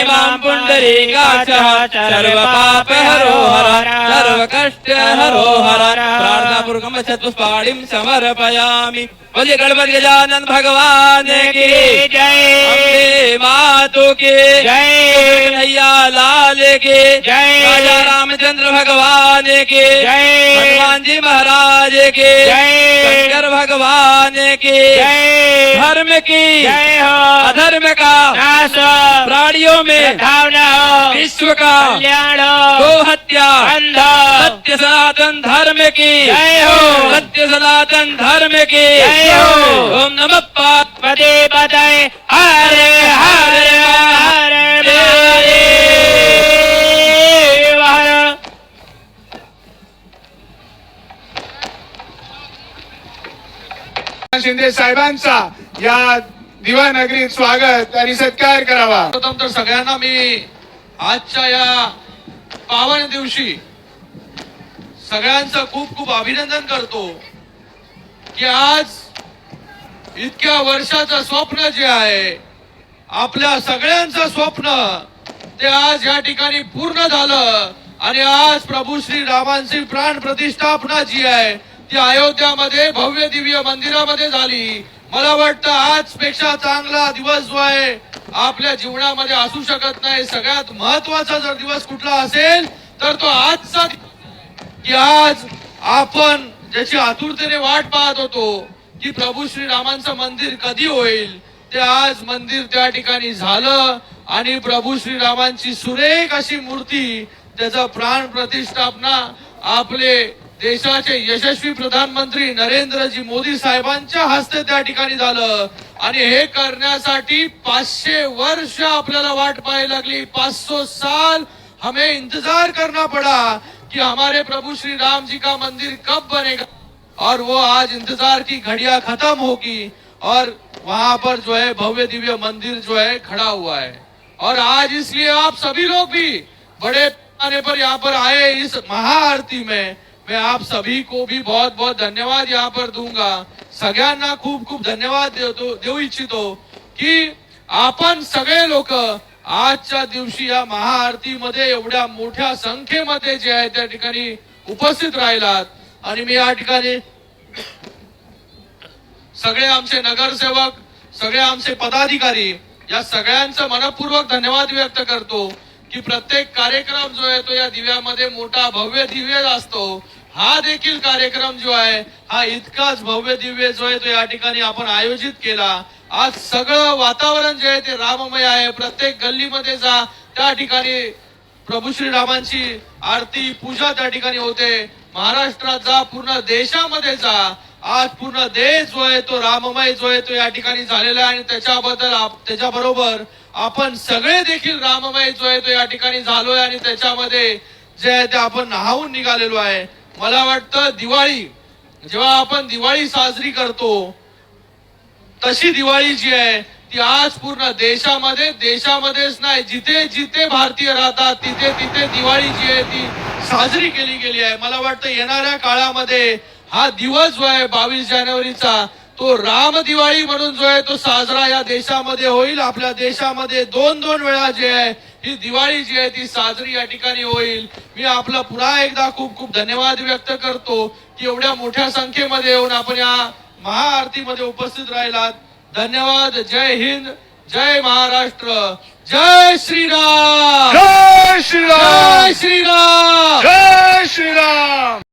मां पुंडरीकाक्षः सर्व पाप हरो हर सर्व कष्ट हरो हर प्रार्थनापूर्वकं पुष्पाणिं समर्पयामि। बोलिए गणपति गजानन भगवान की जय। अम्बे मातु की जय। कन्हैया लाल की जय। राजा रामचंद्र भगवान की जय। हनुमान जी महाराज की जय। शंकर भगवान की जय। धर्म की जय हो। अधर्म का नाश हो। प्राणियों में भावना हो। विश्व का कल्याण हो। गो हत्या अंध सत्य सनातन धर्म की जय हो। सत्य सनातन धर्म की जय हो। ओम नमः पार्वती पदे पदे हर हर हर महादेव हर। शिंदे साहेबांचा या दिवानगरीत स्वागत आणि सत्कार करावा। प्रथम तर सगळ्यांना मी आजच्या या पावन दिवशी सगळ्यांचं खूप खूप अभिनंदन करतो की आज इतक्या वर्षाचं स्वप्न जे आहे आपल्या सगळ्यांचं स्वप्न ते आज या ठिकाणी पूर्ण झालं आणि आज प्रभू श्री रामांची प्राण प्रतिष्ठापना जी आहे ती अयोध्यामध्ये भव्य दिव्य मंदिरामध्ये झाली। मला वाटतं आज पेक्षा चांगला दिवस जो आहे आपल्या जीवनामध्ये असू शकत नाही। सगळ्यात महत्वाचा जर दिवस कुठला असेल तर तो आजचा की आज आपण ज्याची आतुरतेने वाट पाहत होतो की प्रभू श्री रामांचं मंदिर कधी होईल ते आज मंदिर त्या ठिकाणी झालं आणि प्रभू श्री रामांची सुरेख अशी मूर्ती त्याचा प्राण प्रतिष्ठापना आपले देशाचे यशस्वी प्रधानमंत्री नरेंद्रजी मोदी साहेबांच्या हस्ते त्या ठिकाणी झालं आणि हे करण्यासाठी 500 वर्ष आपल्याला वाट पाहायला लागली। 500 साल हमें इंतजार करना पड़ा कि हमारे प्रभु श्री राम जी का मंदिर कब बनेगा और वो आज इंतजार की घड़ियां खत्म होगी और वहां पर जो है भव्य दिव्य मंदिर जो है खड़ा हुआ है। और आज इसलिए आप सभी लोग भी बड़े पैमाने पर यहाँ पर आए इस महाआरती में मैं आप सभी को भी बहुत बहुत धन्यवाद यहाँ पर दूंगा। सगळ्यांना खूप खूप धन्यवाद देऊ इच्छितो की आपण सगळे लोक आजच्या दिवशी या महाआरतीमध्ये एवढ्या मोठ्या संख्येमध्ये जे आहे त्या ठिकाणी उपस्थित राहिलात आणि मी या ठिकाणी सगळे आमचे नगरसेवक सगळे आमचे पदाधिकारी या सगळ्यांचं मनपूर्वक धन्यवाद व्यक्त करतो की प्रत्येक कार्यक्रम जो आहे तो या दिव्यामध्ये मोठा भव्य दिव्य असतो। हा देखील कार्यक्रम जो आहे हा इतकाच भव्य दिव्य जो आहे तो या ठिकाणी आपण आयोजित केला। आज सगळं वातावरण जे आहे ते राममय आहे। प्रत्येक गल्लीमध्ये जा त्या ठिकाणी प्रभू श्री रामांची आरती पूजा त्या ठिकाणी होते। महाराष्ट्रात जा पूर्ण देशामध्ये जा आज पूर्ण देश जो आहे तो राममय जो आहे तो या ठिकाणी झालेला आहे आणि त्याच्याबरोबर आपण सगळे देखील राममय जो आहे तो या ठिकाणी झालोय आणि त्याच्यामध्ये जे आहे ते आपण न्हावून निघालेलो आहे। मला वाटतं दिवाळी जेव्हा आपण दिवाळी साजरी करतो तशी दिवाळी जी आहे ती आज पूर्ण देशामध्येच नाही जिथे जिथे भारतीय राहतात तिथे तिथे दिवाळी जी आहे ती साजरी केली गेली आहे। मला वाटतं येणाऱ्या काळामध्ये हा दिवस जो आहे 22 जानेवारीचा तो राम दिवाळी म्हणून जो आहे तो साजरा या देशामध्ये होईल। आपल्या देशामध्ये दोन वेळा जे आहे ही दिवाळी जी आहे ती साजरी या ठिकाणी होईल। मी आपला पुन्हा एकदा खूप खूप धन्यवाद व्यक्त करतो की एवढ्या मोठ्या संख्येमध्ये येऊन आपण या महाआरतीमध्ये उपस्थित राहिलात। धन्यवाद। जय हिंद, जय महाराष्ट्र, जय श्रीराम, जय श्रीराम, जय श्रीराम।